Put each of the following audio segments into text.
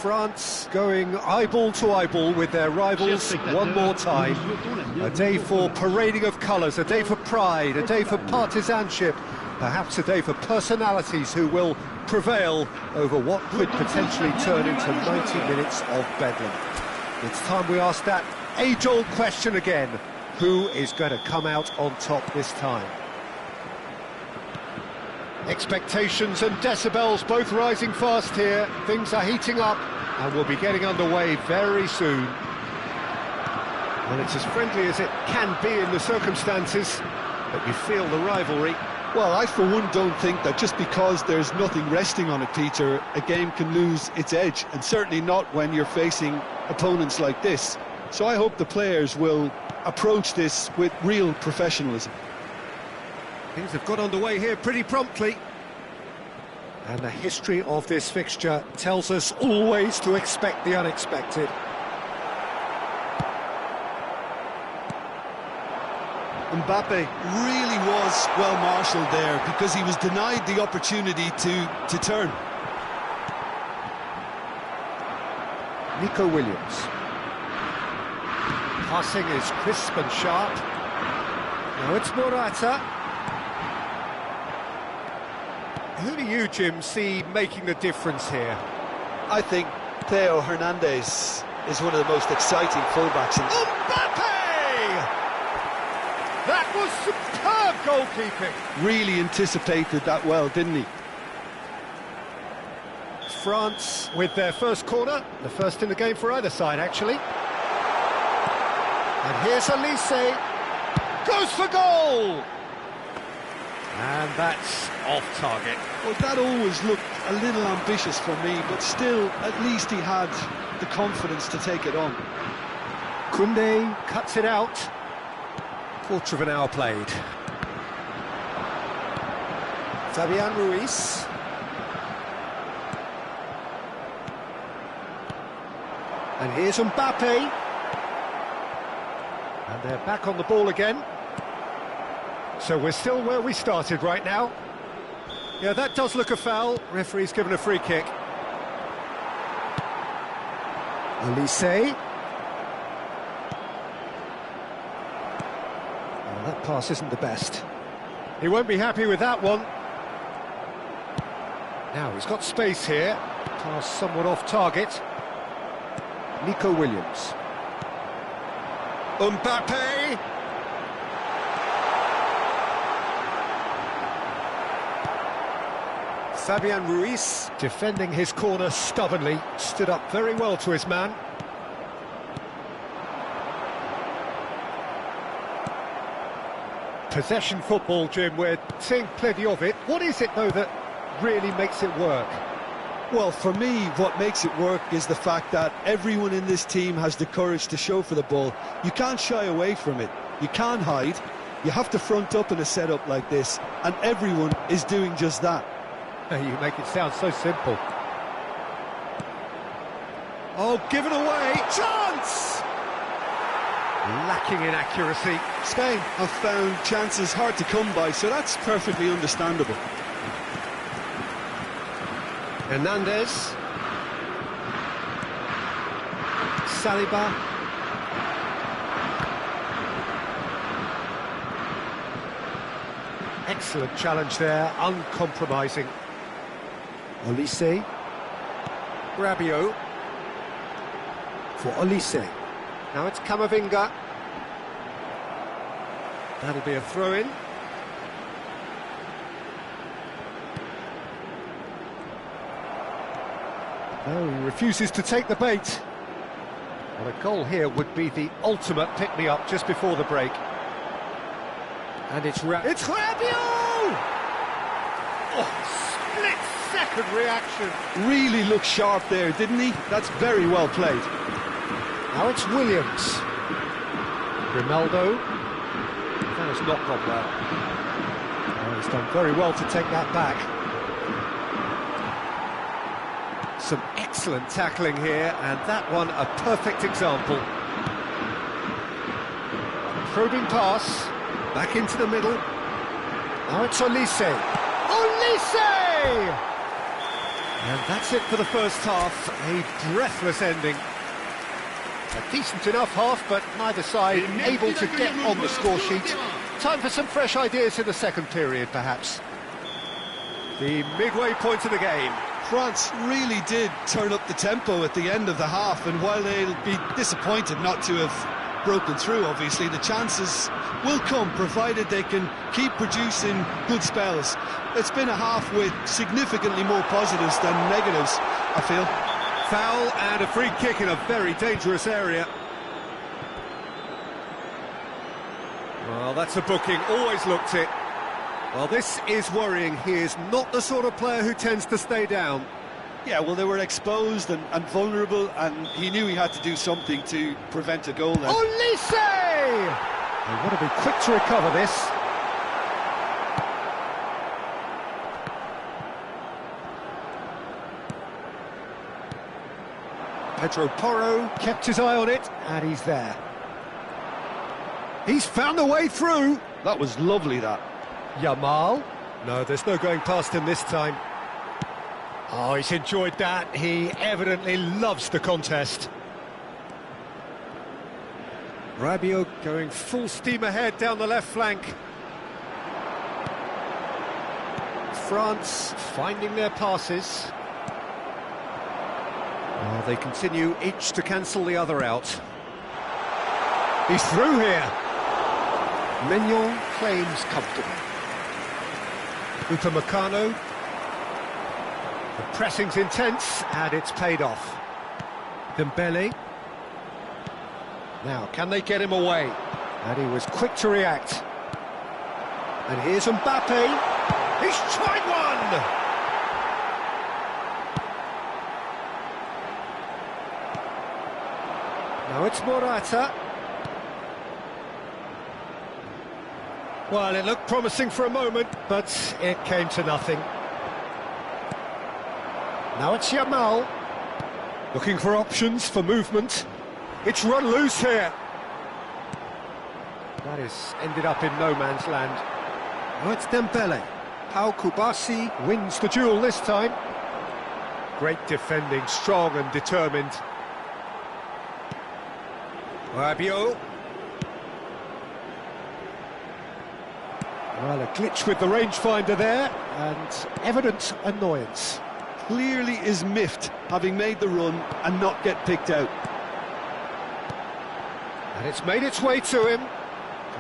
France going eyeball to eyeball with their rivals one more time. A day for parading of colours, a day for pride, a day for partisanship, perhaps a day for personalities who will prevail over what could potentially turn into 90 minutes of bedlam. It's time we ask that age-old question again. Who is going to come out on top this time? Expectations and decibels both rising fast here. Things are heating up and we'll be getting underway very soon. Well, it's as friendly as it can be in the circumstances, but you feel the rivalry. Well, I for one don't think that just because there's nothing resting on it, Peter, a game can lose its edge, and certainly not when you're facing opponents like this. So I hope the players will approach this with real professionalism. Things have got underway here pretty promptly. And the history of this fixture tells us always to expect the unexpected. Mbappe really was well marshalled there because he was denied the opportunity to turn. Nico Williams. Passing is crisp and sharp. Now it's Morata. Who do you, Jim, see making the difference here? I think Theo Hernandez is one of the most exciting fullbacks. Mbappe! That was superb goalkeeping. Really anticipated that well, didn't he? France with their first corner, the first in the game for either side, actually. And here's Elise. Goes for goal! And that's off target. Well, that always looked a little ambitious for me, but still, at least he had the confidence to take it on. Koundé cuts it out. Quarter of an hour played. Fabian Ruiz. And here's Mbappe. And they're back on the ball again. So we're still where we started right now. Yeah, that does look a foul. Referee's given a free kick. Elise. Well, that pass isn't the best. He won't be happy with that one. Now he's got space here. Pass somewhat off target. Nico Williams. Mbappe! Fabian Ruiz, defending his corner stubbornly, stood up very well to his man. Possession football, Jim, we're seeing plenty of it. What is it, though, that really makes it work? Well, for me, what makes it work is the fact that everyone in this team has the courage to show for the ball. You can't shy away from it. You can't hide. You have to front up in a setup like this, and everyone is doing just that. You make it sound so simple. Oh, given away! Chance! Lacking in accuracy. Spain have found chances hard to come by, so that's perfectly understandable. Hernandez. Saliba. Excellent challenge there, uncompromising. Olise. Rabiot. For Olise. Now it's Camavinga. That'll be a throw-in. No, he refuses to take the bait. Well, a goal here would be the ultimate pick-me-up just before the break. And it's Rabiot! Oh, split-second reaction. Really looked sharp there, didn't he? That's very well played. Now it's Williams. Grimaldo. That has not gone well. Oh, he's done very well to take that back. Some excellent tackling here, and that one a perfect example. Probing pass. Back into the middle. Now it's Olise. Olise! And that's it for the first half, a breathless ending. A decent enough half, but neither side able to get on the score sheet. Time for some fresh ideas in the second period, perhaps. The midway point of the game. France really did turn up the tempo at the end of the half, and while they'll be disappointed not to have broken through, obviously, the chances will come, provided they can keep producing good spells. It's been a half with significantly more positives than negatives, I feel. Foul and a free kick in a very dangerous area. Well, that's a booking, always looked it. Well, this is worrying. He is not the sort of player who tends to stay down. Yeah, well, they were exposed and vulnerable, and he knew he had to do something to prevent a goal there. Olise! They want to be quick to recover this. Pedro Porro kept his eye on it, and he's there. He's found a way through. That was lovely, that. Yamal. No, there's no going past him this time. Oh, he's enjoyed that. He evidently loves the contest. Rabiot going full steam ahead down the left flank. France finding their passes. Oh, they continue each to cancel the other out. He's through here. Mignon claims comfortable. Upamecano. The pressing's intense, and it's paid off. Dembele. Now, can they get him away? And he was quick to react. And here's Mbappe. He's tried one! Now it's Morata. Well, it looked promising for a moment, but it came to nothing. Now it's Yamal. Looking for options for movement. It's run loose here. That has ended up in no man's land. Now it's Dembele. Pau Kubasi wins the duel this time. Great defending, strong and determined. Rabiot. Well, a glitch with the rangefinder there, and evident annoyance. Clearly is miffed, having made the run and not get picked out. And it's made its way to him.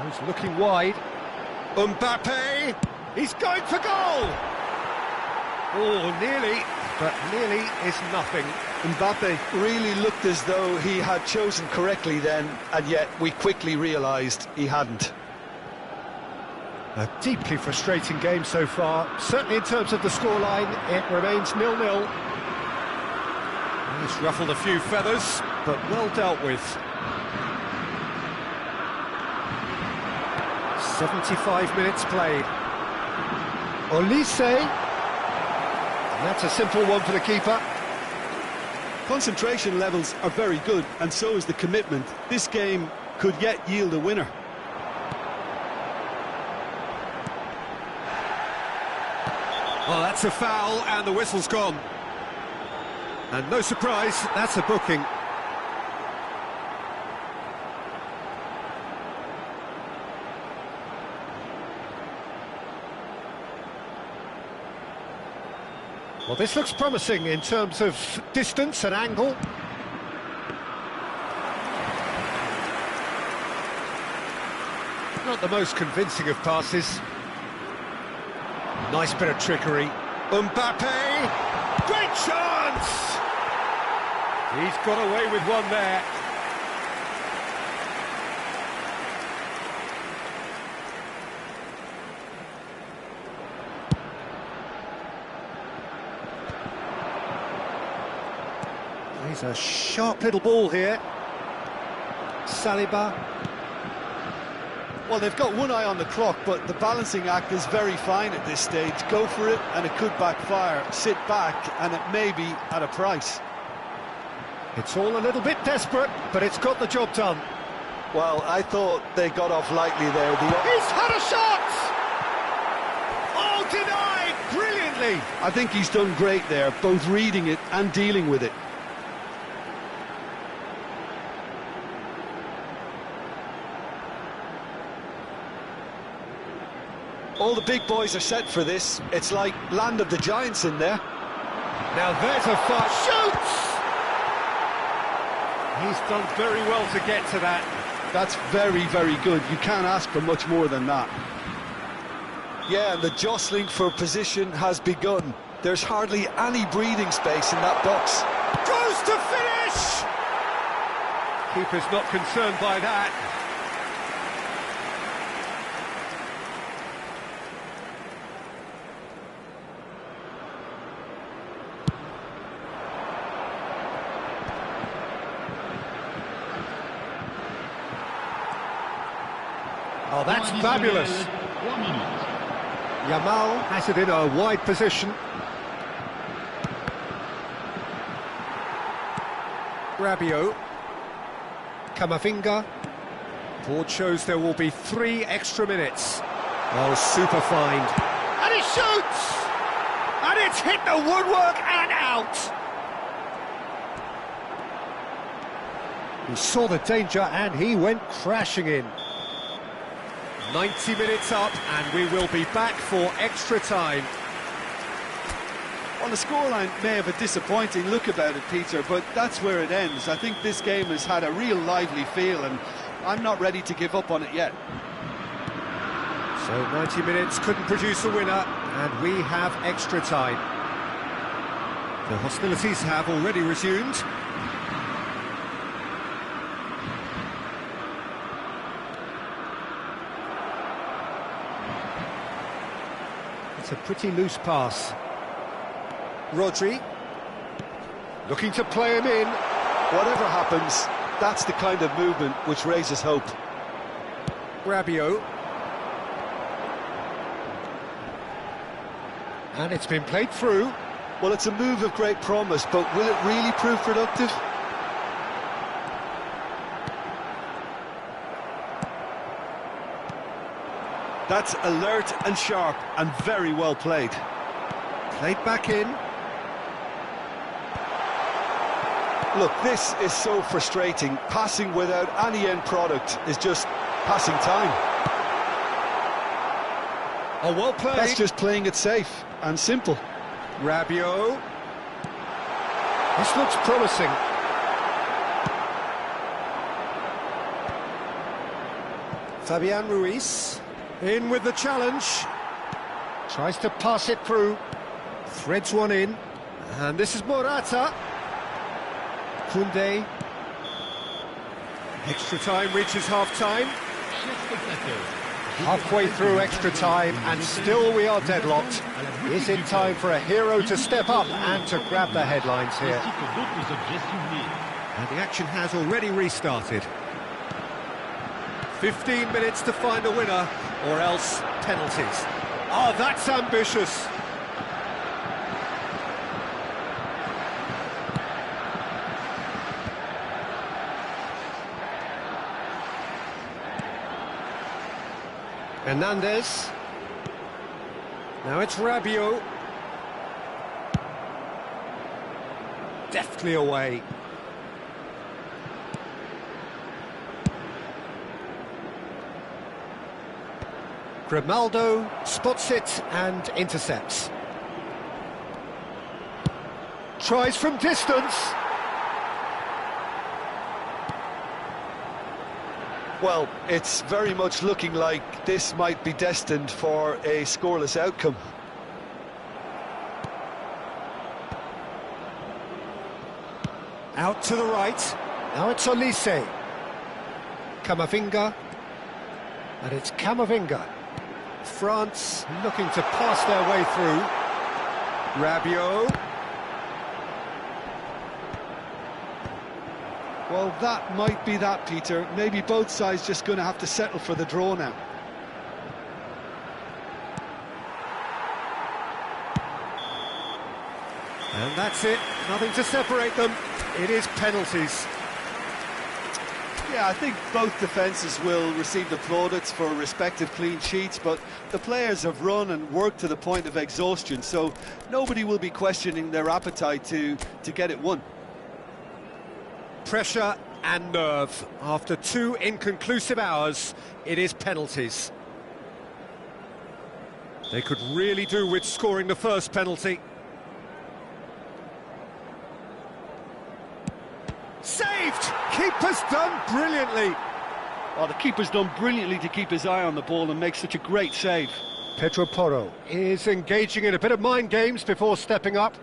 Goes looking wide. Mbappe! He's going for goal! Oh, nearly, but nearly is nothing. Mbappe really looked as though he had chosen correctly then, and yet we quickly realised he hadn't. A deeply frustrating game so far. Certainly in terms of the scoreline, it remains 0-0. He's ruffled a few feathers, but well dealt with. 75 minutes played. Olise. And that's a simple one for the keeper. Concentration levels are very good, and so is the commitment. This game could yet yield a winner. Well, that's a foul, and the whistle's gone. And no surprise, that's a booking. Well, this looks promising in terms of distance and angle. Not the most convincing of passes. Nice bit of trickery. Mbappe! Great chance! He's got away with one there. He's a sharp little ball here. Saliba. Well, they've got one eye on the clock, but the balancing act is very fine at this stage. Go for it, and it could backfire. Sit back, and it may be at a price. It's all a little bit desperate, but it's got the job done. Well, I thought they got off lightly there. He's had a shot! Oh, denied brilliantly. brilliantly. I think he's done great there, both reading it and dealing with it. All the big boys are set for this. It's like Land of the Giants in there. Now there's a far shoots! He's done very well to get to that. That's very, very good. You can't ask for much more than that. Yeah, and the jostling for position has begun. There's hardly any breathing space in that box. Goes to finish! Keeper's not concerned by that. Oh, that's fabulous. Yamal has it in a wide position. Rabiot. Camavinga. Board shows there will be 3 extra minutes. Oh, super find. And he shoots! And it's hit the woodwork and out! He saw the danger and he went crashing in. 90 minutes up, and we will be back for extra time. Well, the scoreline may have a disappointing look about it, Peter, but that's where it ends. I think this game has had a real lively feel, and I'm not ready to give up on it yet. So 90 minutes couldn't produce a winner, and we have extra time. The hostilities have already resumed. It's a pretty loose pass. Rodri, looking to play him in. Whatever happens, that's the kind of movement which raises hope. Rabiot. And it's been played through. Well, it's a move of great promise, but will it really prove productive? That's alert and sharp and very well played. Played back in. Look, this is so frustrating. Passing without any end product is just passing time. Oh, well played. That's just playing it safe and simple. Rabiot. This looks promising. Fabian Ruiz. In with the challenge. Tries to pass it through. Threads one in. And this is Morata. Koundé. Extra time reaches half-time. Halfway through extra time, and still we are deadlocked. Is it time for a hero to step up and to grab the headlines here? And the action has already restarted. 15 minutes to find a winner, or else penalties. Oh, that's ambitious. Hernandez. Now it's Rabiot. Deftly away. Grimaldo spots it and intercepts. Tries from distance. Well, it's very much looking like this might be destined for a scoreless outcome. Out to the right. Now it's Olise. Camavinga. And it's Camavinga. France looking to pass their way through. Rabiot. Well, that might be that, Peter. Maybe both sides just going to have to settle for the draw now. And that's it. Nothing to separate them. It is penalties. Yeah, I think both defences will receive the plaudits for respective clean sheets, but the players have run and worked to the point of exhaustion, so nobody will be questioning their appetite to get it won. Pressure and nerve. After 2 inconclusive hours, it is penalties. They could really do with scoring the first penalty. Saved! Keeper's done brilliantly. Oh, the keeper's done brilliantly to keep his eye on the ball and make such a great save. Pedro Porro is engaging in a bit of mind games before stepping up.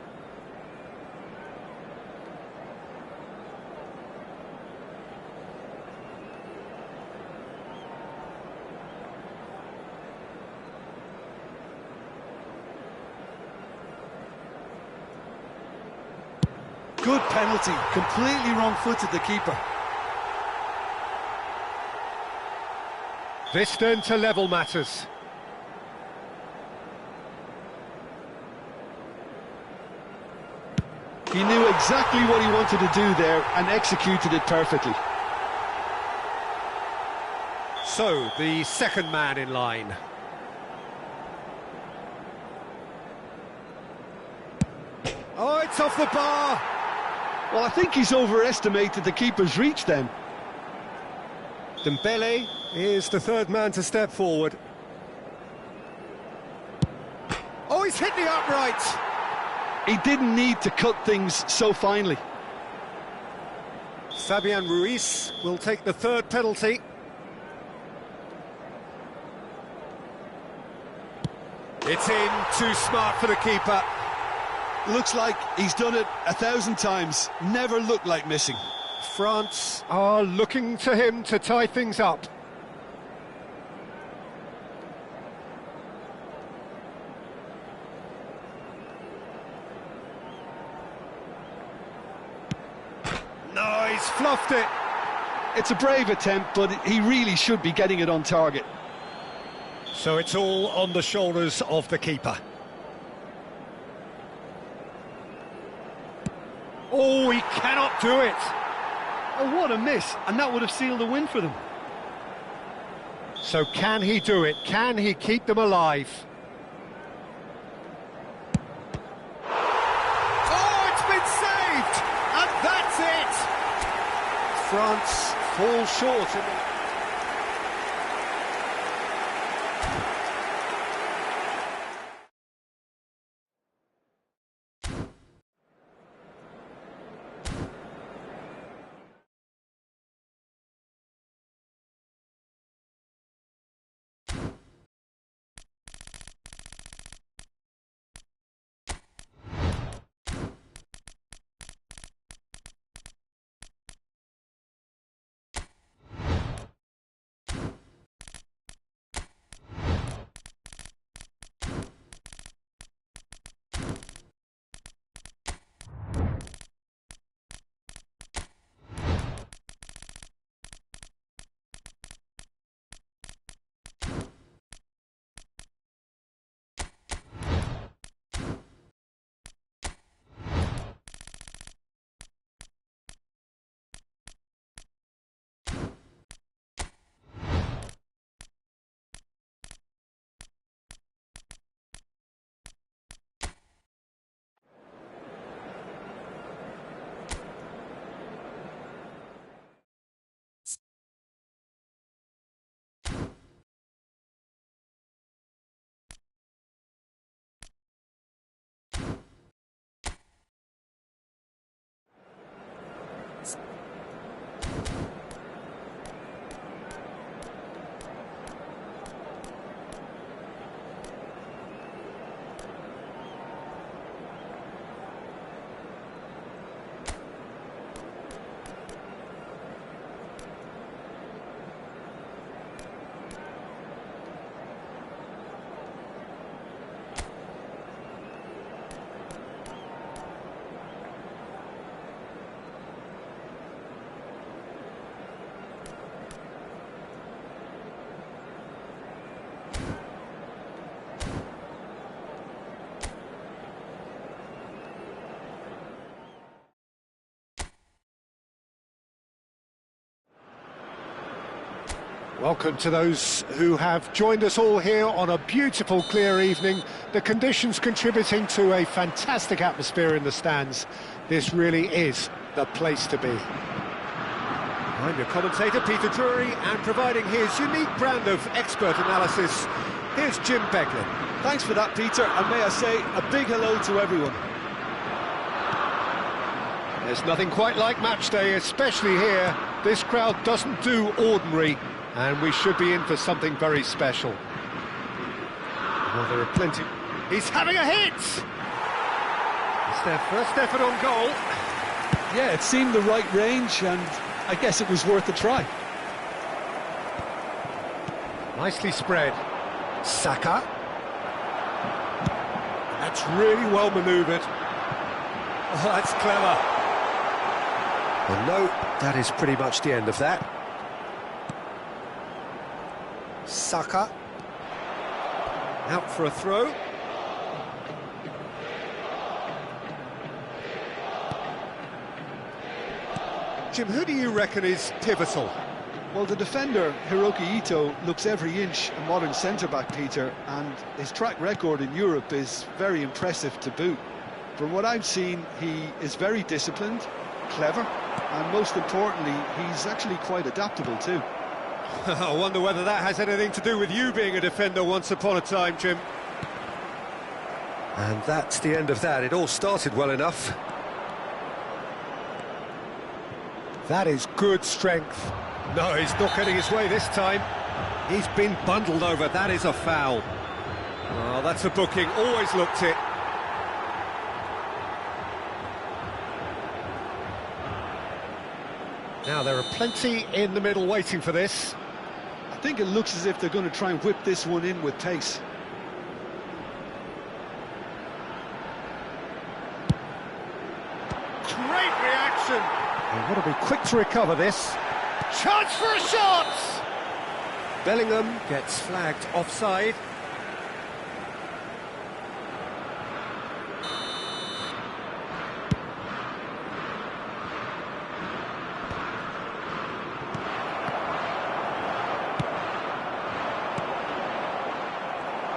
Good penalty, completely wrong-footed the keeper. This then to level matters. He knew exactly what he wanted to do there and executed it perfectly. So, the second man in line. Oh, it's off the bar! Well, I think he's overestimated the keeper's reach then. Dembele is the third man to step forward. Oh, he's hit the upright! He didn't need to cut things so finely. Fabian Ruiz will take the third penalty. It's in, too smart for the keeper. Looks like he's done it 1,000 times, never looked like missing. France are looking to him to tie things up. No, he's fluffed it. It's a brave attempt, but he really should be getting it on target. So it's all on the shoulders of the keeper. Oh, he cannot do it. Oh, what a miss, and that would have sealed the win for them. So can he do it? Can he keep them alive? Oh, it's been saved! And that's it! France fall short in the... Welcome to those who have joined us all here on a beautiful, clear evening. The conditions contributing to a fantastic atmosphere in the stands. This really is the place to be. I'm your commentator, Peter Drury, and providing his unique brand of expert analysis, here's Jim Beglin. Thanks for that, Peter, and may I say a big hello to everyone. There's nothing quite like match day, especially here. This crowd doesn't do ordinary, and we should be in for something very special. Well, there are plenty... He's having a hit! It's their first effort on goal. Yeah, it seemed the right range, and I guess it was worth a try. Nicely spread. Saka. That's really well manoeuvred. Oh, that's clever. Well, no, that is pretty much the end of that. Saka. Out for a throw. Jim, who do you reckon is pivotal? Well, the defender, Hiroki Ito, looks every inch a modern centre-back, Peter, and his track record in Europe is very impressive to boot. From what I've seen, he is very disciplined, clever, and most importantly, he's actually quite adaptable too. I wonder whether that has anything to do with you being a defender once upon a time, Jim. And that's the end of that. It all started well enough. That is good strength. No, he's not getting his way this time. He's been bundled over. That is a foul. Oh, that's a booking. Always looked it. Now, there are plenty in the middle waiting for this. I think it looks as if they're going to try and whip this one in with pace. Great reaction. They've got to be quick to recover this. Chance for a shot! Bellingham gets flagged offside.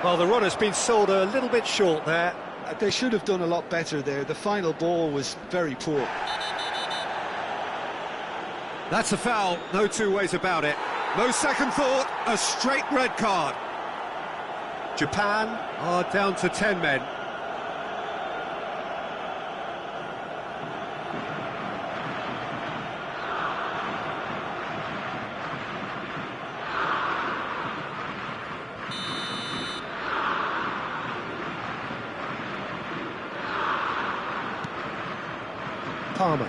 Well, the run has been sold a little bit short there. They should have done a lot better there. The final ball was very poor. That's a foul, no two ways about it. No second thought, a straight red card. Japan are down to 10 men. Palmer.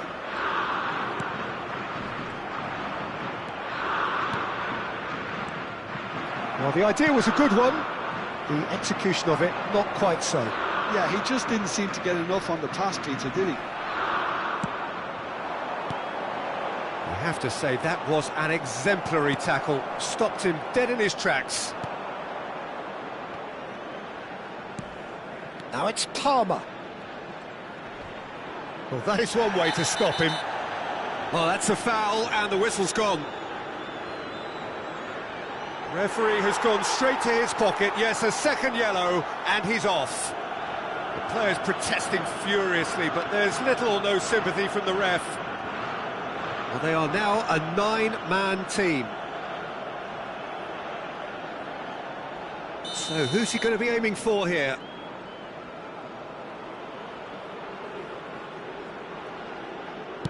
Well, the idea was a good one. The execution of it, not quite so. Yeah, he just didn't seem to get enough on the pass, Peter, did he? I have to say, that was an exemplary tackle. Stopped him dead in his tracks. Now it's Palmer. Well, that is one way to stop him. Well, that's a foul, and the whistle's gone. Referee has gone straight to his pocket. Yes, a second yellow, and he's off. The players protesting furiously, but there's little or no sympathy from the ref. Well, they are now a 9-man team. So, who's he going to be aiming for here?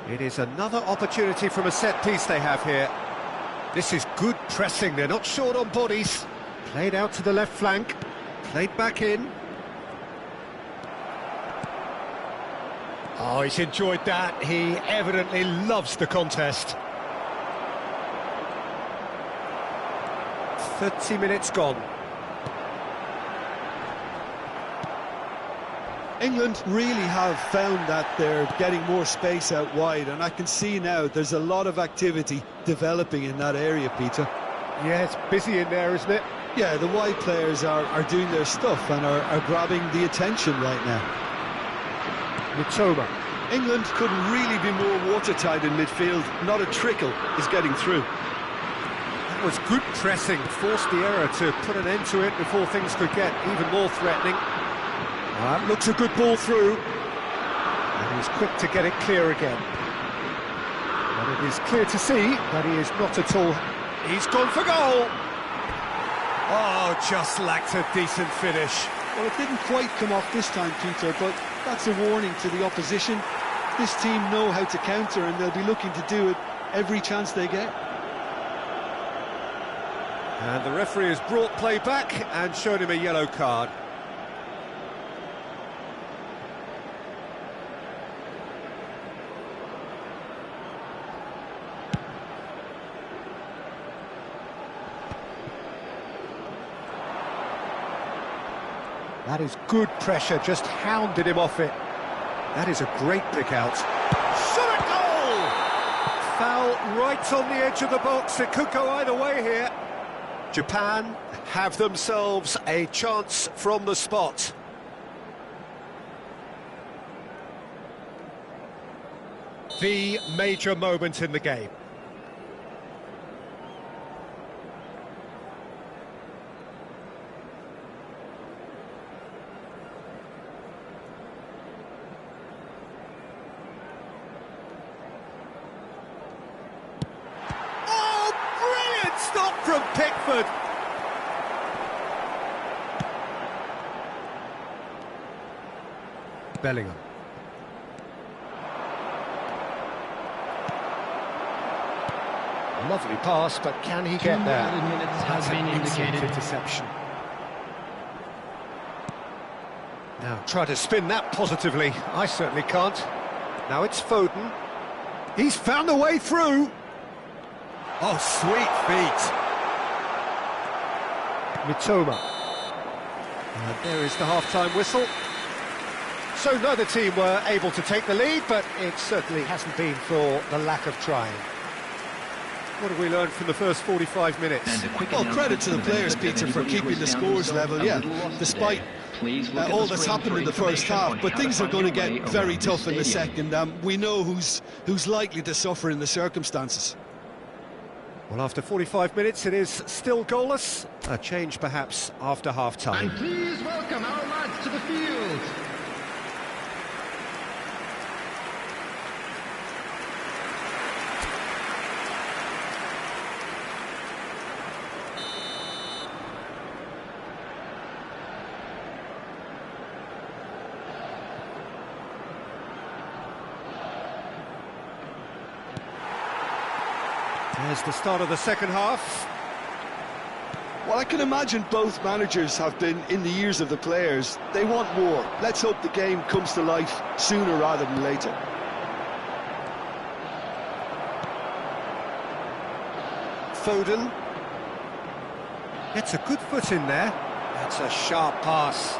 It is another opportunity from a set piece they have here. This is good pressing, they're not short on bodies. Played out to the left flank, played back in. Oh, he's enjoyed that. He evidently loves the contest. 30 minutes gone. England really have found that they're getting more space out wide, and I can see now there's a lot of activity developing in that area, Peter. Yeah, it's busy in there, isn't it? Yeah, the wide players are doing their stuff and are grabbing the attention right now. Mitoma. England couldn't really be more watertight in midfield. Not a trickle is getting through. was good pressing, forced the error to put an end to it before things could get even more threatening. Looks a good ball through, and he's quick to get it clear again. And it is clear to see that he is not at all... He's gone for goal! Oh, just lacked a decent finish. Well, it didn't quite come off this time, Peter, but that's a warning to the opposition. This team know how to counter, and they'll be looking to do it every chance they get. And the referee has brought play back and shown him a yellow card. That is good pressure, just hounded him off it. That is a great pick out. Shot at goal! Foul right on the edge of the box. It could go either way here. Japan have themselves a chance from the spot. The major moment in the game. Stop from Pickford. Bellingham. Lovely pass, but can he get there? That's an excellent interception. Now try to spin that positively. I certainly can't. Now it's Foden. He's found a way through. Oh, sweet feet. Mitoma. And there is the half-time whistle. So neither team were able to take the lead, but it certainly hasn't been for the lack of trying. What have we learned from the first 45 minutes? Well, credit to the players, Peter, for keeping the scores level, yeah, despite all that's happened in the first half. But things are going to get very tough in the second. We know who's likely to suffer in the circumstances. Well, after 45 minutes, it is still goalless. A change, perhaps, after half-time. And please welcome our lads to the field. There's the start of the second half. Well, I can imagine both managers have been in the ears of the players. They want more. Let's hope the game comes to life sooner rather than later. Foden. Gets a good foot in there. That's a sharp pass.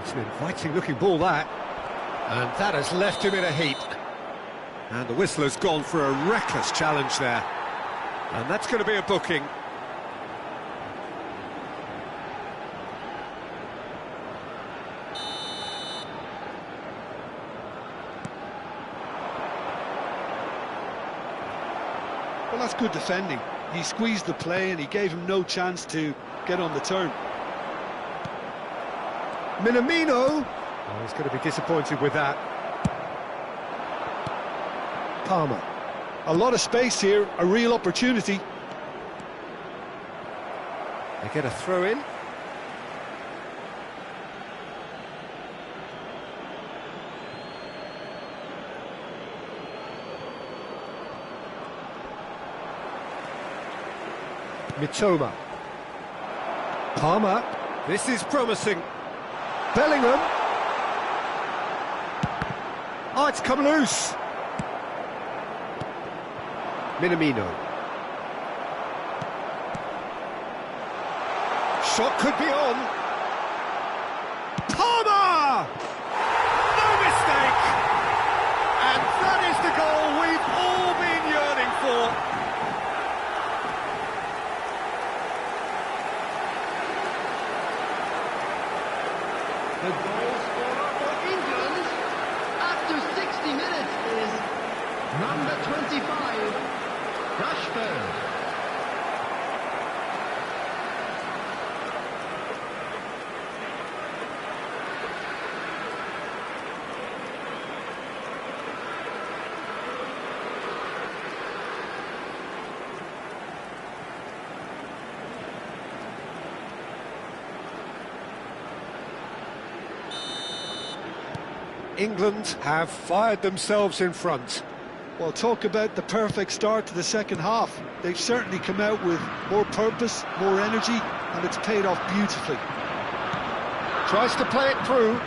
It's an inviting looking ball, that. And that has left him in a heap. And the whistler's gone for a reckless challenge there. And that's going to be a booking. Well, that's good defending. He squeezed the play and he gave him no chance to get on the turn. Minamino. Oh, he's going to be disappointed with that. Palmer. A lot of space here, a real opportunity. They get a throw in. Mitoma. Palmer. This is promising. Bellingham. Oh, it's come loose. Minamino. Shot could be on. Palmer! No mistake! And that is the goal we've all been yearning for. The goal scorer for England after 60 minutes is number 25, Rashford. England have fired themselves in front. Well, talk about the perfect start to the second half. They've certainly come out with more purpose, more energy, and it's paid off beautifully. Tries to play it through.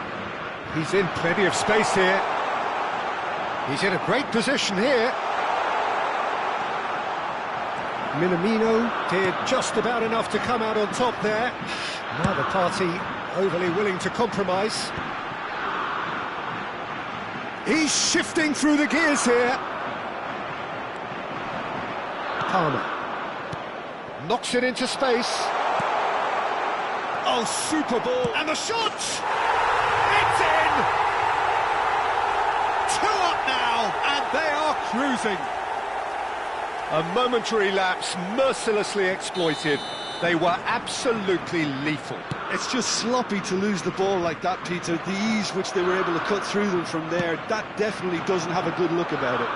He's in plenty of space here. He's in a great position here. Minamino did just about enough to come out on top there. Neither party overly willing to compromise. He's shifting through the gears here. Palmer knocks it into space. Oh, super ball. And the shot! It's in! 2 up now, and they are cruising. A momentary lapse mercilessly exploited. They were absolutely lethal. It's just sloppy to lose the ball like that, Peter. The ease which they were able to cut through them from there, that definitely doesn't have a good look about it.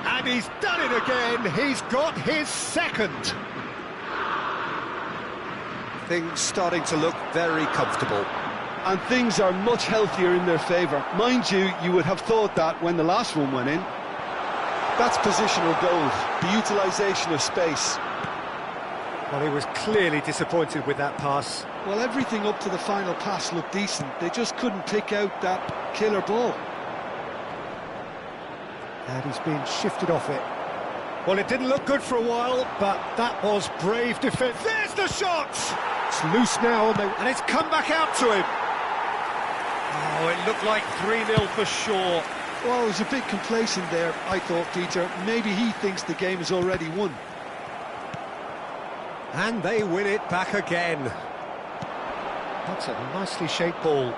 And he's done it again. He's got his second. Things starting to look very comfortable. And things are much healthier in their favour. Mind you, you would have thought that when the last one went in. That's positional gold, the utilisation of space. Well, he was clearly disappointed with that pass. Well, everything up to the final pass looked decent. They just couldn't pick out that killer ball. And he's been shifted off it. Well, it didn't look good for a while, but that was brave defence. There's the shot! It's loose now, and it's come back out to him. Oh, it looked like 3-0 for sure. Well, he was a bit complacent there, I thought, Peter. Maybe he thinks the game is already won. And they win it back again. That's a nicely shaped ball.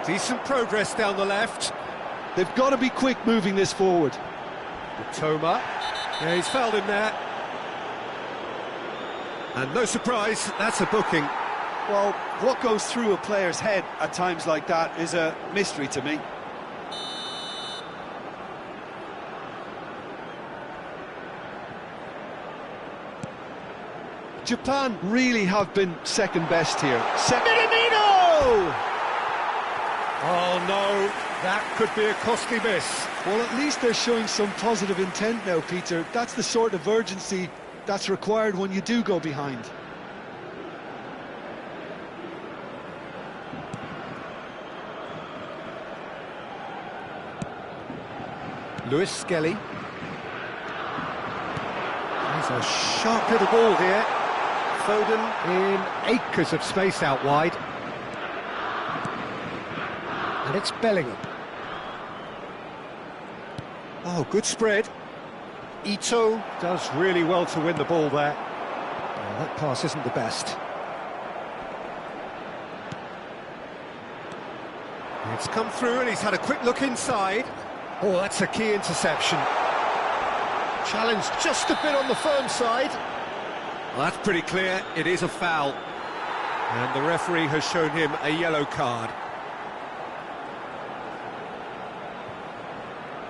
Decent progress down the left. They've got to be quick moving this forward. Toma. Yeah, he's fouled him there. And no surprise, that's a booking. Well, what goes through a player's head at times like that is a mystery to me. Japan really have been second best here. Minamino! Oh no, that could be a costly miss. Well, at least they're showing some positive intent now, Peter. That's the sort of urgency that's required when you do go behind. Lewis Skelly. There's a sharp little ball here. Foden in acres of space out wide. And it's Bellingham. Oh, good spread. Ito does really well to win the ball there. Oh, that pass isn't the best. It's come through and he's had a quick look inside. Oh, that's a key interception. Challenge just a bit on the firm side. Well, that's pretty clear. It is a foul. And the referee has shown him a yellow card.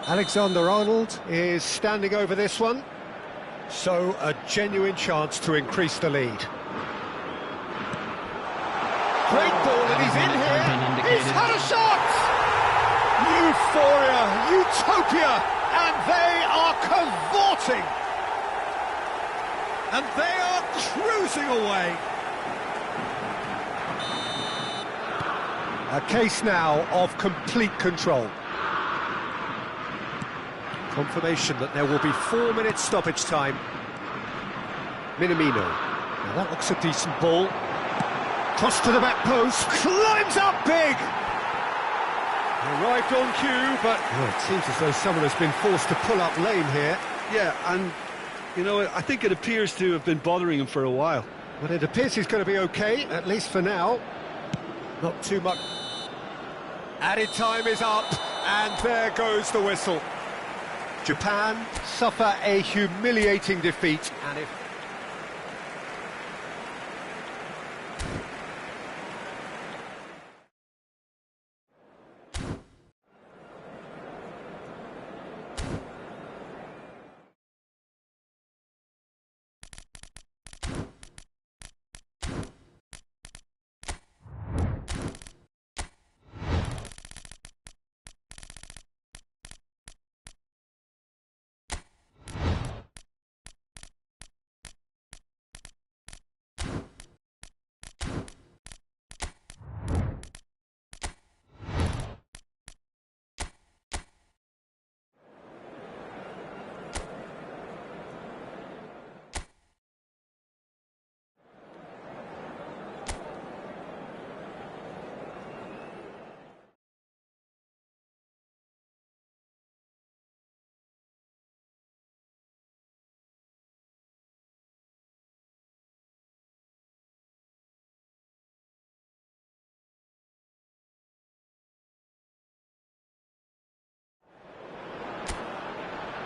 Alexander-Arnold is standing over this one. So, a genuine chance to increase the lead. Great ball, and he's in here. He's had a shot! Euphoria, utopia, and they are cavorting. And they are cruising away. A case now of complete control. Confirmation that there will be 4 minutes stoppage time. Minamino. Now that looks a decent ball. Cross to the back post. Climbs up big! Arrived on cue, but it seems as though someone has been forced to pull up lane here. Yeah, and, you know, I think it appears to have been bothering him for a while. Well, it appears he's going to be okay, at least for now. Not too much. Added time is up, and there goes the whistle. Japan suffer a humiliating defeat, and if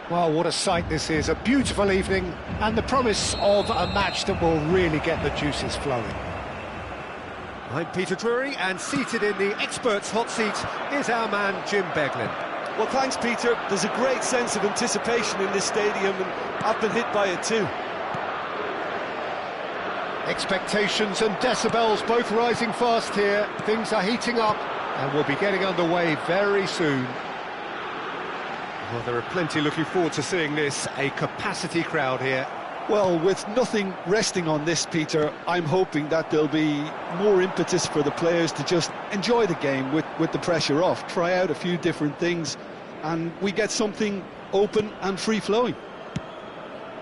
Well, what a sight this is, a beautiful evening, and the promise of a match that will really get the juices flowing. I'm Peter Drury, and seated in the experts' hot seat is our man Jim Beglin. Well, thanks, Peter. There's a great sense of anticipation in this stadium, and I've been hit by it too. Expectations and decibels both rising fast here. Things are heating up, and we'll be getting underway very soon. Well, there are plenty looking forward to seeing this, a capacity crowd here. Well, with nothing resting on this, Peter, I'm hoping that there'll be more impetus for the players to just enjoy the game with the pressure off, try out a few different things, and we get something open and free-flowing.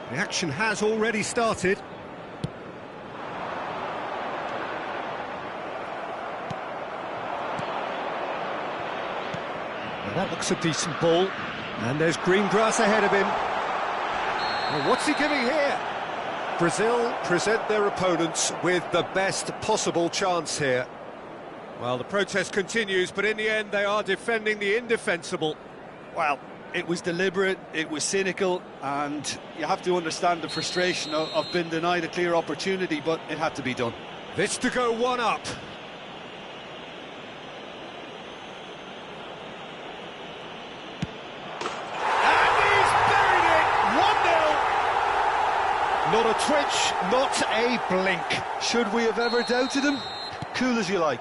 The action has already started. Well, that looks a decent ball. And there's green grass ahead of him. Well, what's he giving here? Brazil present their opponents with the best possible chance here. Well, the protest continues, but in the end they are defending the indefensible. Well, it was deliberate, it was cynical, and you have to understand the frustration of being denied a clear opportunity, but it had to be done. This to go one up. Not a twitch, not a blink. Should we have ever doubted him? Cool as you like.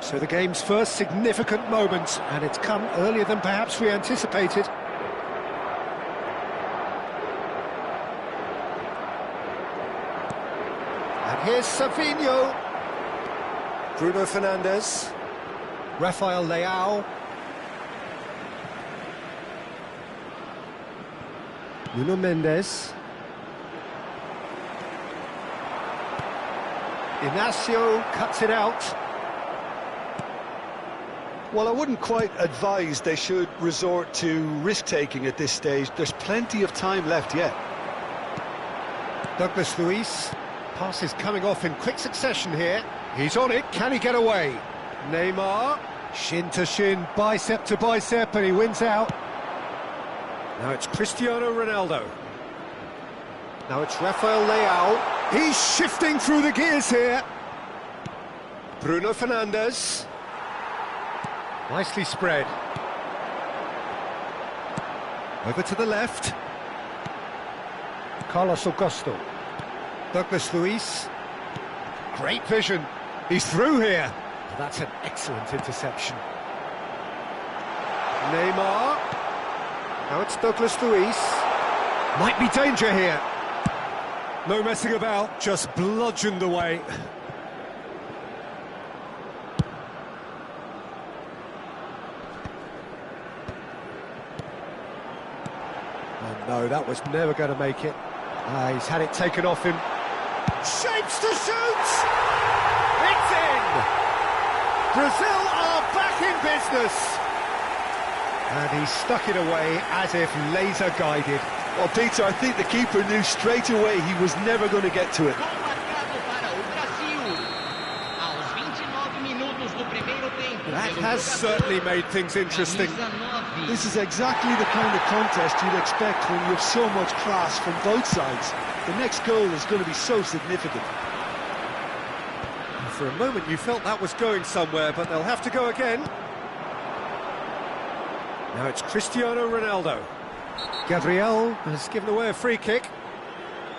So the game's first significant moment, and it's come earlier than perhaps we anticipated. And here's Savinho. Bruno Fernandes. Rafael Leao. Nuno Mendes. Inacio cuts it out. Well, I wouldn't quite advise they should resort to risk-taking at this stage. There's plenty of time left yet. Douglas Luiz. Pass is coming off in quick succession here. He's on it. Can he get away? Neymar. Shin to shin, bicep to bicep, and he wins out. Now it's Cristiano Ronaldo. Now it's Rafael Leao. He's shifting through the gears here. Bruno Fernandes. Nicely spread. Over to the left. Carlos Augusto. Douglas Luiz. Great vision. He's through here. That's an excellent interception. Neymar. Now it's Douglas Luiz. Might be danger here. No messing about, just bludgeoned away. Oh no, that was never going to make it. He's had it taken off him. Shapes to shoot! It's in! Brazil are back in business! And he stuck it away as if laser-guided. Well, Peter, I think the keeper knew straight away he was never going to get to it. That has certainly made things interesting. This is exactly the kind of contest you'd expect when you have so much class from both sides. The next goal is going to be so significant. For a moment you felt that was going somewhere, but they'll have to go again. Now it's Cristiano Ronaldo. Gabriel has given away a free kick.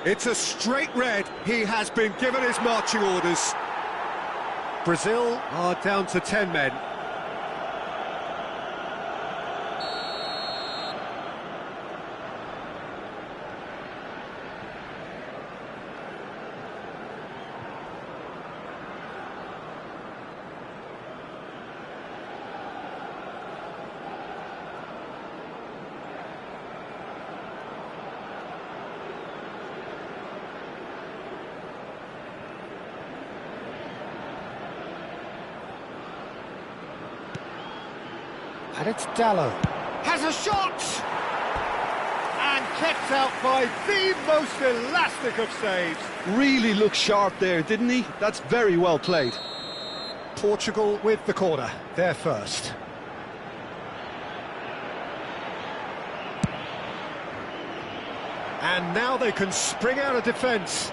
It's a straight red. He has been given his marching orders. Brazil are down to 10 men. And it's Dallo. Has a shot! And kept out by the most elastic of saves. Really looked sharp there, didn't he? That's very well played. Portugal with the corner, they're first. And now they can spring out of defence.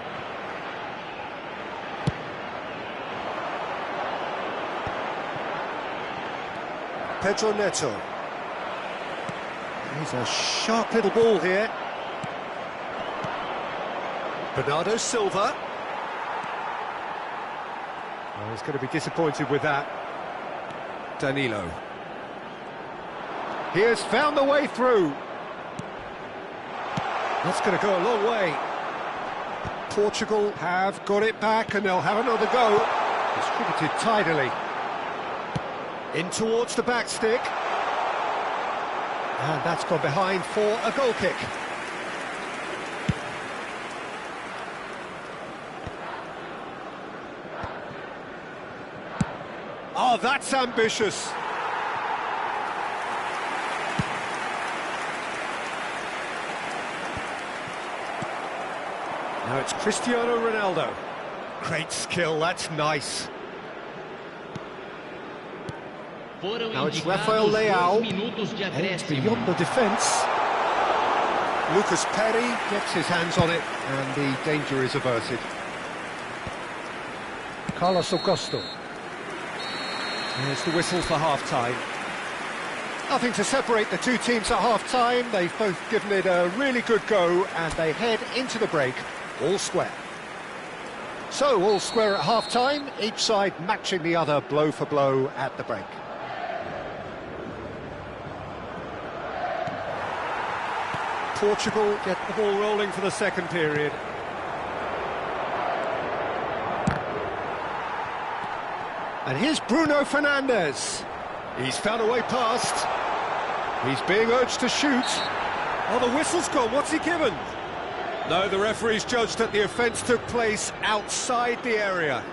Pedro Neto. He's a sharp little ball here. Bernardo Silva. Oh, he's going to be disappointed with that. Danilo. He has found the way through. That's going to go a long way. Portugal have got it back and they'll have another go. Distributed tidily. In towards the back stick. And that's gone behind for a goal kick. Oh, that's ambitious. Now it's Cristiano Ronaldo. Great skill, that's nice. Now it's Rafael Leao, and it's beyond the defence. Lucas Perry gets his hands on it, and the danger is averted. Carlos Augusto. There's the whistle for half-time. Nothing to separate the two teams at half-time. They've both given it a really good go, and they head into the break all square. So, all square at half-time, each side matching the other blow for blow at the break. Portugal get the ball rolling for the second period. And here's Bruno Fernandes. He's found a way past. He's being urged to shoot. Oh, the whistle's gone. What's he given? No, the referee's judged that the offence took place outside the area.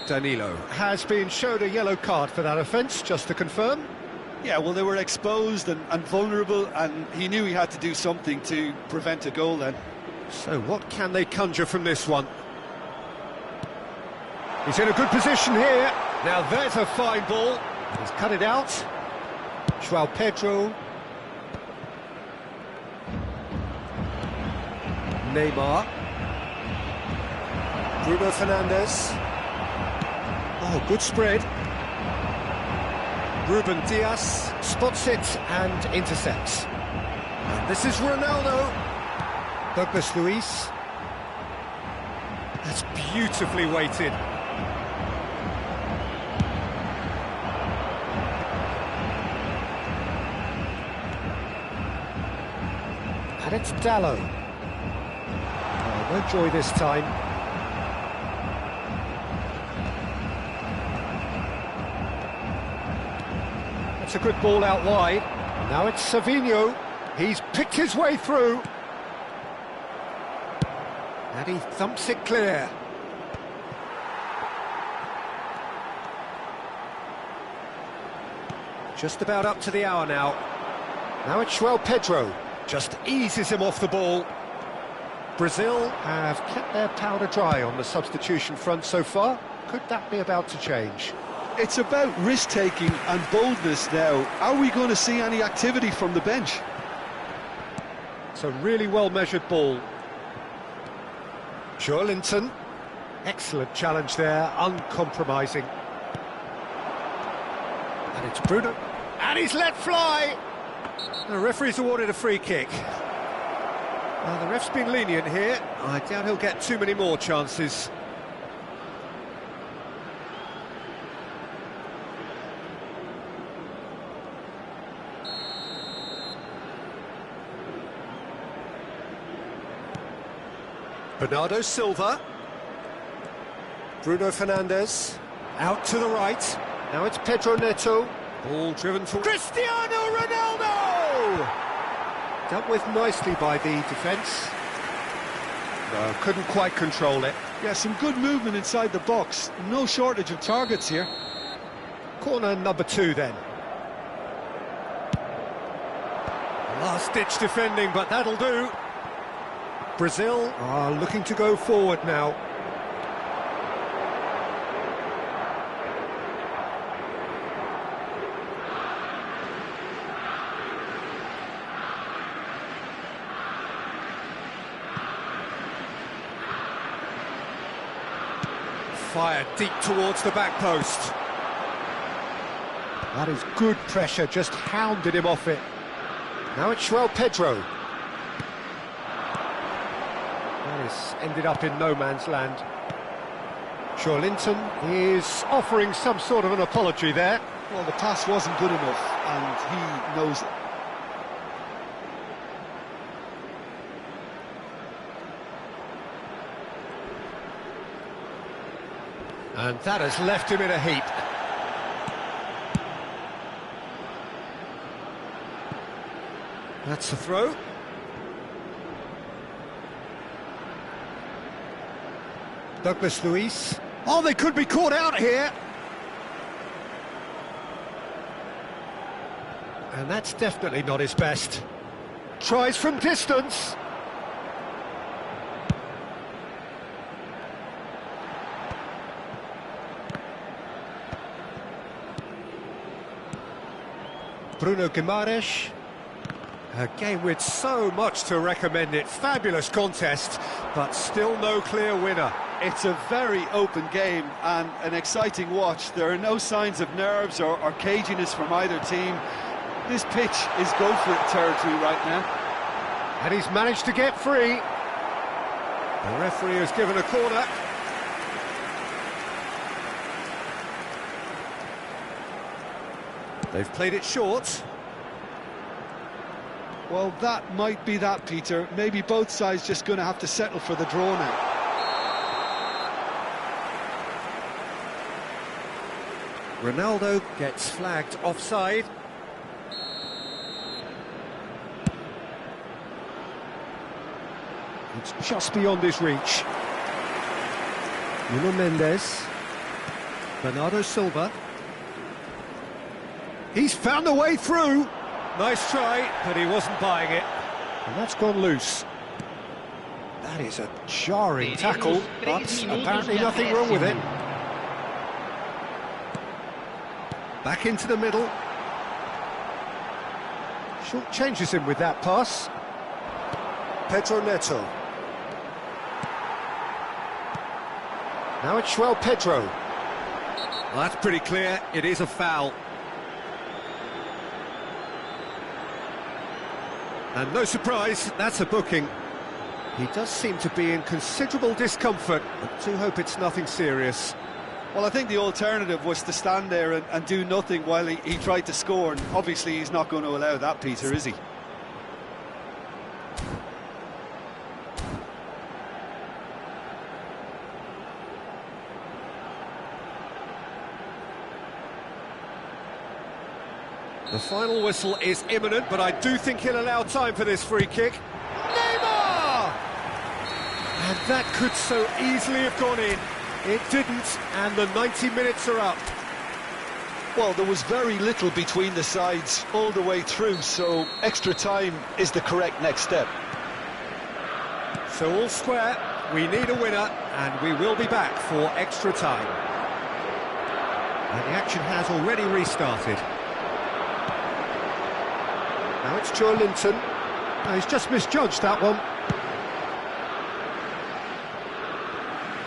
Danilo has been showed a yellow card for that offence, just to confirm. Yeah, well, they were exposed and vulnerable, and he knew he had to do something to prevent a goal then. So what can they conjure from this one? He's in a good position here. Now there's a fine ball. He's cut it out. João Pedro. Neymar. Bruno Fernandes. Oh, good spread. Ruben Dias spots it and intercepts. And this is Ronaldo. Douglas Luiz. That's beautifully weighted. And it's Dallo. Oh, no joy this time. That's a good ball out wide. Now it's Savinho. He's picked his way through. And he thumps it clear. Just about up to the hour now. Now it's João Pedro. Just eases him off the ball. Brazil have kept their powder dry on the substitution front so far. Could that be about to change? It's about risk-taking and boldness now. Are we going to see any activity from the bench? It's a really well-measured ball. Joelinton. Excellent challenge there, uncompromising. And it's Bruno. And he's let fly! The referee's awarded a free kick. Well, the ref's been lenient here. I doubt he'll get too many more chances. Bernardo Silva. Bruno Fernandes. Out to the right. Now it's Pedro Neto. Ball driven to Cristiano Ronaldo! Dealt with nicely by the defence. No, couldn't quite control it. Yeah, some good movement inside the box. No shortage of targets here. Corner number 2 then. Last-ditch defending, but that'll do. Brazil are looking to go forward now. Fired deep towards the back post. That is good pressure, just hounded him off it. Now it's João Pedro. That is ended up in no man's land. Linton is offering some sort of an apology there. Well, the pass wasn't good enough, and he knows it. And that has left him in a heap. That's the throw. Douglas Luiz. Oh, they could be caught out here. And that's definitely not his best. Tries from distance. Bruno Guimaraes. A game with so much to recommend it. Fabulous contest, but still no clear winner. It's a very open game and an exciting watch. There are no signs of nerves or caginess from either team. This pitch is go-for-it territory right now. And he's managed to get free. The referee has given a corner. They've played it short. Well, that might be that, Peter. Maybe both sides just going to have to settle for the draw now. Ronaldo gets flagged offside. It's just beyond his reach. Nuno Mendes. Bernardo Silva. He's found a way through. Nice try, but he wasn't buying it. And that's gone loose. That is a jarring tackle, but apparently nothing wrong with it. Back into the middle. Short changes him with that pass. Pedro Neto. Now it's João Pedro. Well, that's pretty clear, it is a foul. And no surprise, that's a booking. He does seem to be in considerable discomfort, but do hope it's nothing serious. Well, I think the alternative was to stand there and do nothing while he tried to score, and obviously he's not going to allow that, Peter, is he? The final whistle is imminent, but I do think he'll allow time for this free kick. Neymar! And that could so easily have gone in. It didn't, and the 90 minutes are up. Well, there was very little between the sides all the way through, so extra time is the correct next step. So all square, we need a winner, and we will be back for extra time. And the action has already restarted. Now it's Linton. No, he's just misjudged that one.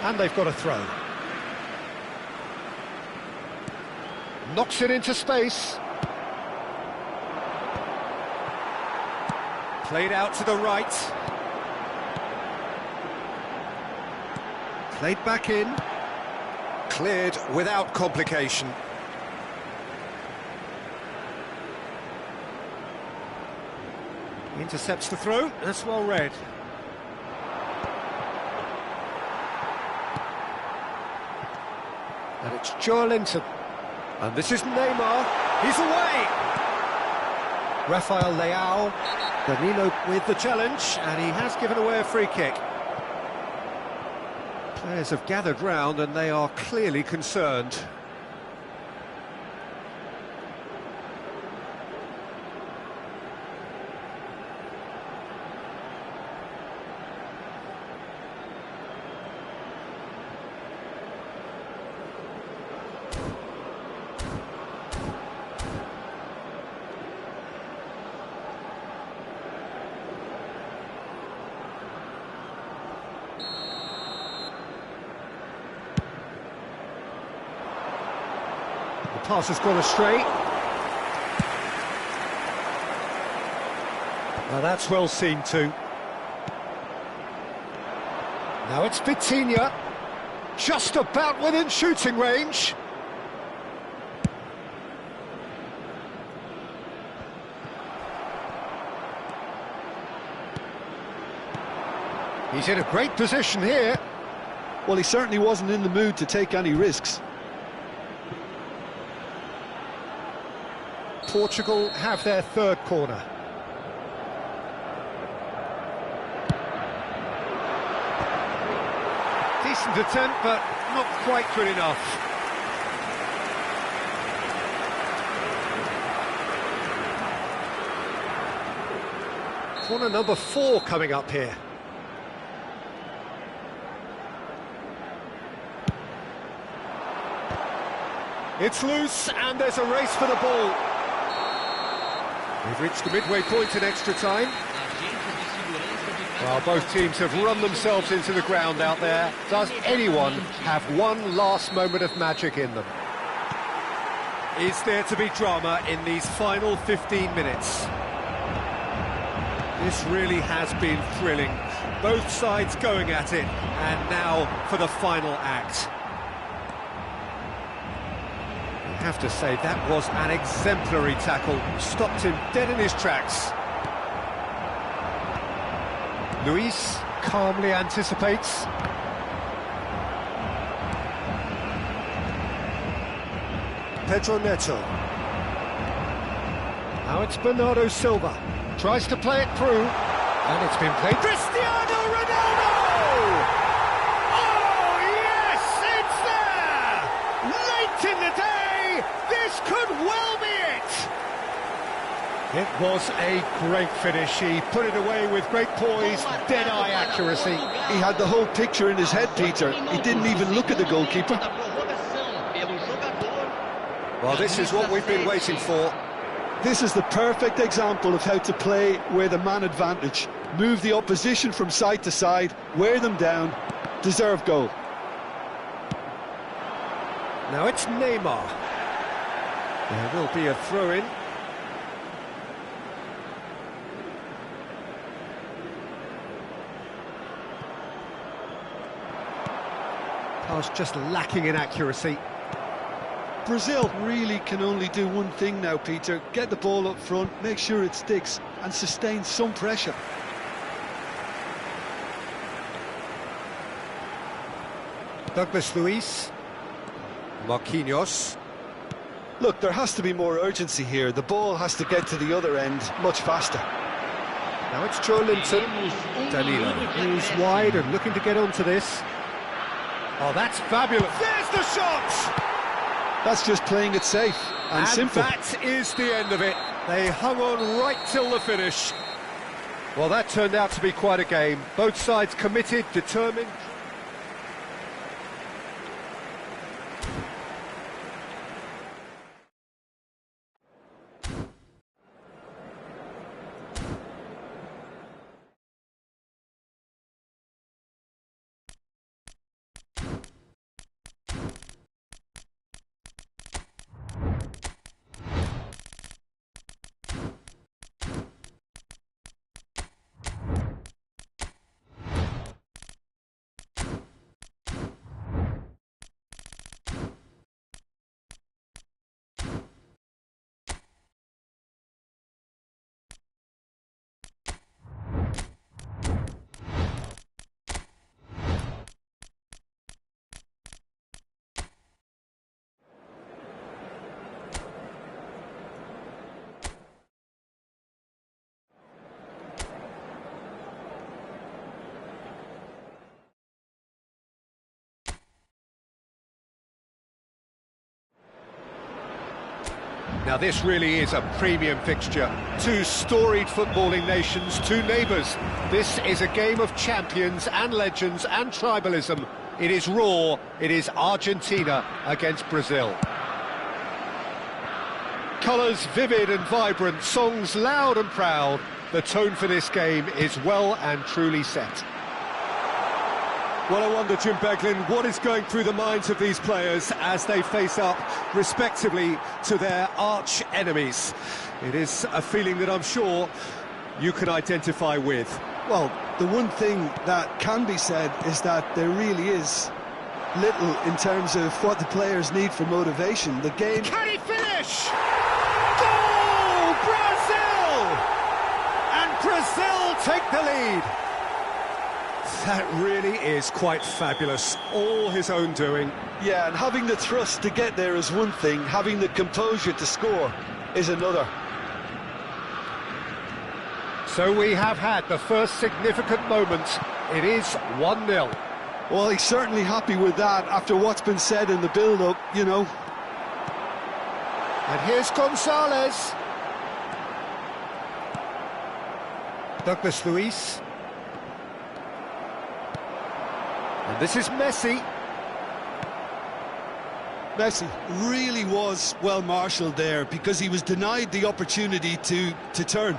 And they've got a throw. Knocks it into space. Played out to the right. Played back in. Cleared without complication. Intercepts the throw, that's well read. And it's Linton. And this is Neymar, he's away! Rafael Leao, Danilo with the challenge, and he has given away a free kick. Players have gathered round and they are clearly concerned. pass has gone astray. Now that's well seen too. Now it's Vitinha, just about within shooting range. He's in a great position here. Well, he certainly wasn't in the mood to take any risks. Portugal have their third corner. Decent attempt, but not quite good enough. Corner number 4 coming up here. It's loose, and there's a race for the ball. We've reached the midway point in extra time. Well, both teams have run themselves into the ground out there. Does anyone have one last moment of magic in them? Is there to be drama in these final 15 minutes? This really has been thrilling. Both sides going at it, and now for the final act. I have to say, that was an exemplary tackle. Stopped him dead in his tracks. Luis calmly anticipates. Pedro Neto. Now it's Bernardo Silva. Tries to play it through. And it's been played. Cristiano Ronaldo! Oh, yes, it's there! Late in the day, this could well be it! It was a great finish. He put it away with great poise, dead-eye accuracy. He had the whole picture in his head, Peter. He didn't even look at the goalkeeper. Well, this is what we've been waiting for. This is the perfect example of how to play with a man advantage. Move the opposition from side to side, wear them down, deserve goal. Now it's Neymar. There will be a throw-in. Pass just lacking in accuracy. Brazil really can only do one thing now, Peter. Get the ball up front, make sure it sticks, and sustain some pressure. Douglas Luiz. Marquinhos. Look, there has to be more urgency here. The ball has to get to the other end much faster. Now it's Joe Linton. Danilo, who's wide and looking to get onto this. Oh, that's fabulous. There's the shot! That's just playing it safe and simple. That is the end of it. They hung on right till the finish. Well, that turned out to be quite a game. Both sides committed, determined. Now this really is a premium fixture. Two storied footballing nations, two neighbours. This is a game of champions and legends and tribalism. It is raw, it is Argentina against Brazil. Colours vivid and vibrant, songs loud and proud. The tone for this game is well and truly set. Well, I wonder, Jim Beglin, what is going through the minds of these players as they face up, respectively, to their arch enemies. It is a feeling that I'm sure you can identify with. Well, the one thing that can be said is that there really is little in terms of what the players need for motivation. The game... Can he finish? Goal! Brazil! And Brazil take the lead. That really is quite fabulous. All his own doing. Yeah, and having the thrust to get there is one thing, having the composure to score is another. So we have had the first significant moment. It is 1-0. Well, he's certainly happy with that after what's been said in the build-up, you know. And here's Gonzalez. Douglas Luiz. And this is Messi. Messi really was well marshalled there because he was denied the opportunity to turn.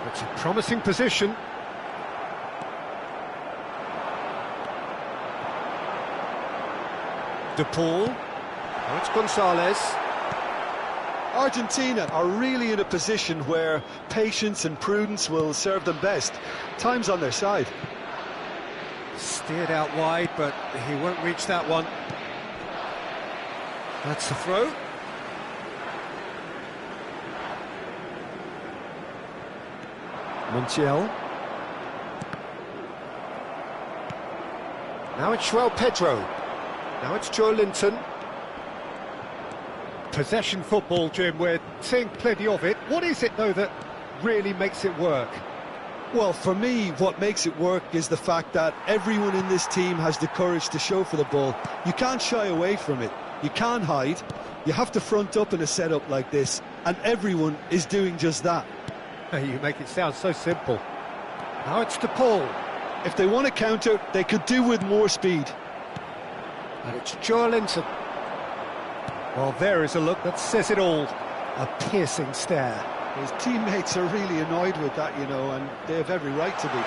It's a promising position. De Paul. Now it's Gonzalez. Argentina are really in a position where patience and prudence will serve them best. Time's on their side. Steered out wide, but he won't reach that one. That's the throw. Montiel. Now it's João Pedro. Now it's Joe Linton. Possession football, Jim, we're seeing plenty of it. What is it, though, that really makes it work? Well, for me, what makes it work is the fact that everyone in this team has the courage to show for the ball. You can't shy away from it. You can't hide. You have to front up in a setup like this, and everyone is doing just that. You make it sound so simple. Now it's De Paul. If they want to counter, they could do with more speed. And it's Joe Linton. Well, there is a look that says it all. A piercing stare. His teammates are really annoyed with that, you know, and they have every right to be.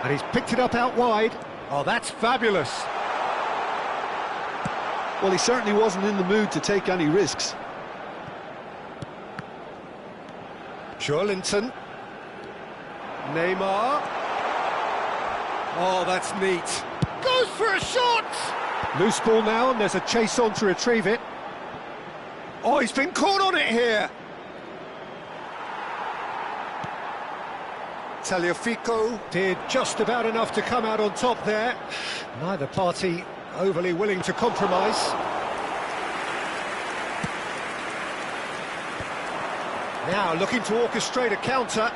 And he's picked it up out wide. Oh, that's fabulous. Well, he certainly wasn't in the mood to take any risks. Joe Linton. Neymar. Oh, that's neat. Goes for a shot! Loose ball now, and there's a chase on to retrieve it. Oh, he's been caught on it here. Tagliafico did just about enough to come out on top there. Neither party overly willing to compromise. Now looking to orchestrate a counter.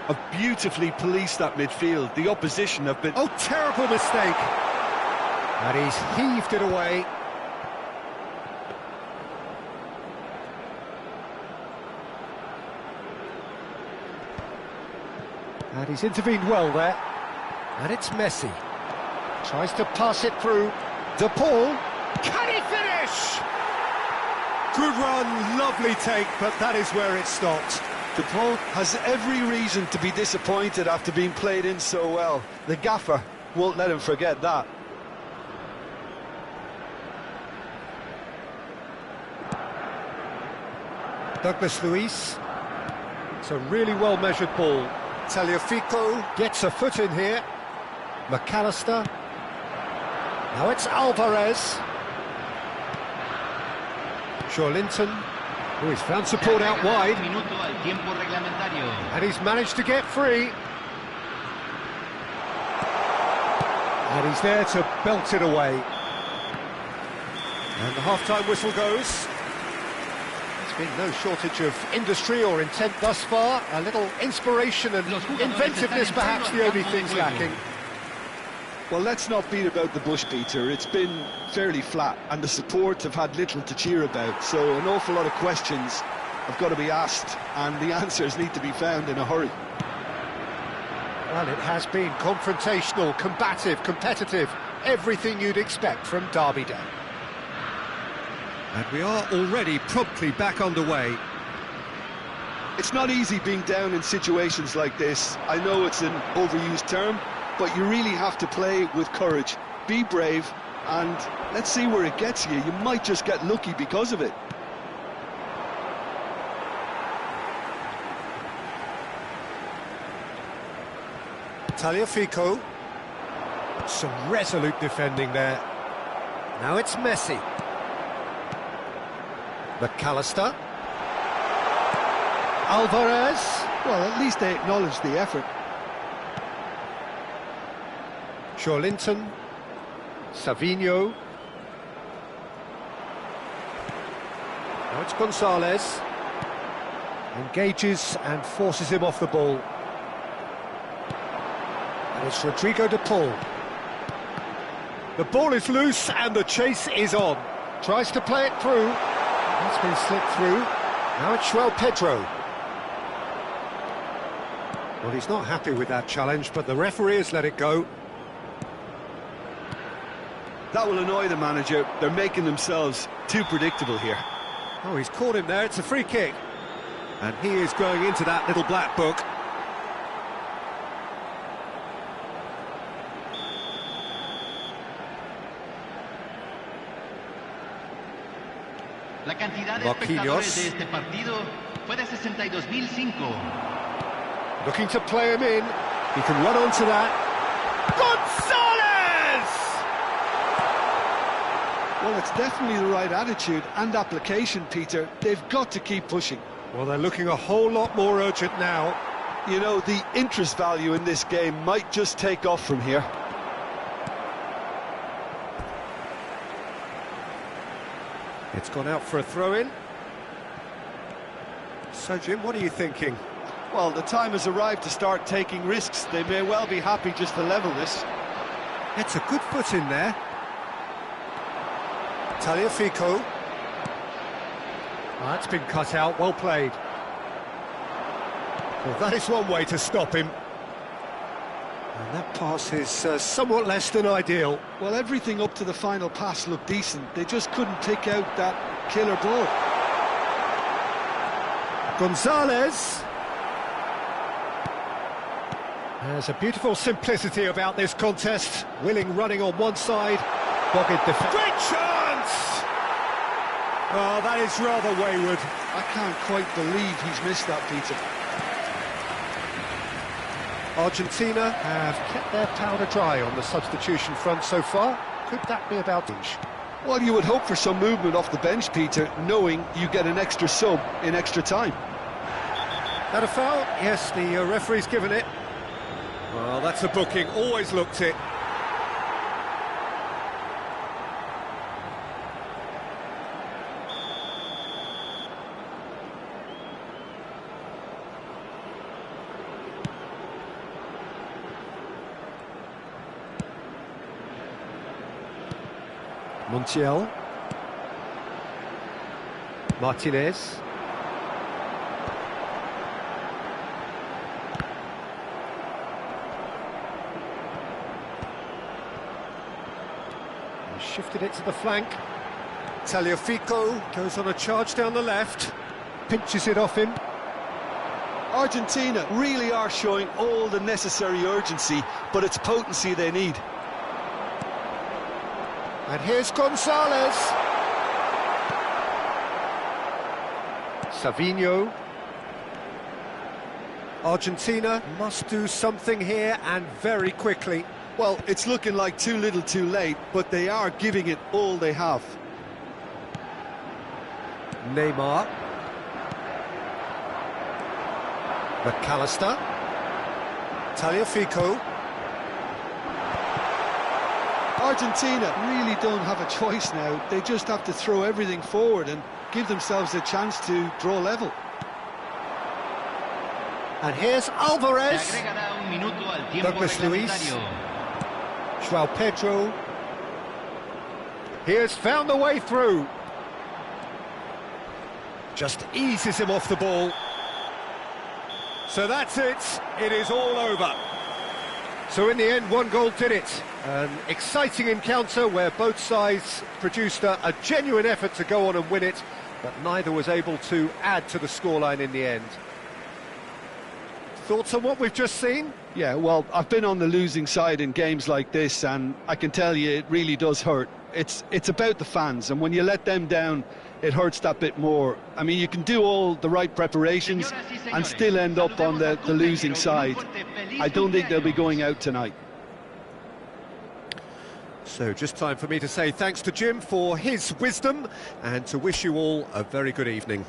Have beautifully policed that midfield. The opposition have been... Oh, terrible mistake. And he's heaved it away. And he's intervened well there. And it's Messi. Tries to pass it through. De Paul. Can he finish? Good run, lovely take, but that is where it stopped. De Paul has every reason to be disappointed after being played in so well. The gaffer won't let him forget that. Douglas Luiz. It's a really well-measured ball. Tagliafico gets a foot in here. McAllister. Now it's Alvarez. Joe Linton, who has found support out wide. And he's managed to get free. And he's there to belt it away. And the half-time whistle goes. There's been no shortage of industry or intent thus far. A little inspiration and inventiveness, perhaps the only things lacking. Well, let's not beat about the bush, Peter. It's been fairly flat, and the support have had little to cheer about. So an awful lot of questions have got to be asked, and the answers need to be found in a hurry. Well, it has been confrontational, combative, competitive, everything you'd expect from Derby Day. And we are already promptly back underway. It's not easy being down in situations like this. I know it's an overused term, but you really have to play with courage. Be brave, and let's see where it gets you. You might just get lucky because of it. Tagliafico. Some resolute defending there. Now it's Messi. McAllister. Alvarez. Well, at least they acknowledge the effort. Linton. Savinho. Now it's Gonzalez. Engages and forces him off the ball. And it's Rodrigo de Paul. The ball is loose and the chase is on. Tries to play it through. It's been slipped through. Now it's João Pedro. Well, he's not happy with that challenge, but the referee has let it go. That will annoy the manager. They're making themselves too predictable here. Oh, he's caught him there. It's a free kick. And he is going into that little black book. La cantidad de espectadores de este partido fue de 62.005. Looking to play him in. He can run onto that. Gonzalez! Well, it's definitely the right attitude and application, Peter. They've got to keep pushing. Well, they're looking a whole lot more urgent now. You know, the interest value in this game might just take off from here. It's gone out for a throw-in. So, Jim, what are you thinking? Well, the time has arrived to start taking risks. They may well be happy just to level this. It's a good foot in there. Tagliafico. Oh, that's been cut out, well played. Well, that is one way to stop him. And that pass is somewhat less than ideal. Well, everything up to the final pass looked decent. They just couldn't pick out that killer ball. Gonzalez. There's a beautiful simplicity about this contest. Willing running on one side, dogged defense. Great chance! Oh, that is rather wayward. I can't quite believe he's missed that, Peter. Argentina have kept their powder dry on the substitution front so far. Could that be about inch? Well, you would hope for some movement off the bench, Peter, knowing you get an extra sub in extra time. That a foul? Yes, the referee's given it. Well, that's a booking, always looked it. Montiel. Martinez. Shifted it to the flank. Tagliafico goes on a charge down the left. Pinches it off him. Argentina really are showing all the necessary urgency, but it's potency they need. And here's Gonzalez. Savinho. Argentina must do something here, and very quickly. Well, it's looking like too little too late, but they are giving it all they have. Neymar. McAllister. Tagliafico. Argentina really don't have a choice now. They just have to throw everything forward and give themselves a chance to draw level. And here's Alvarez. Douglas Luiz. João Pedro. He has found the way through. Just eases him off the ball. So that's it. It is all over. So in the end, one goal did it. An exciting encounter where both sides produced a genuine effort to go on and win it, but neither was able to add to the scoreline in the end. Thoughts on what we've just seen? Yeah, well, I've been on the losing side in games like this, and I can tell you it really does hurt. It's about the fans, and when you let them down, it hurts that bit more. I mean, you can do all the right preparations and still end up on the losing side. I don't think they'll be going out tonight. So just time for me to say thanks to Jim for his wisdom and to wish you all a very good evening.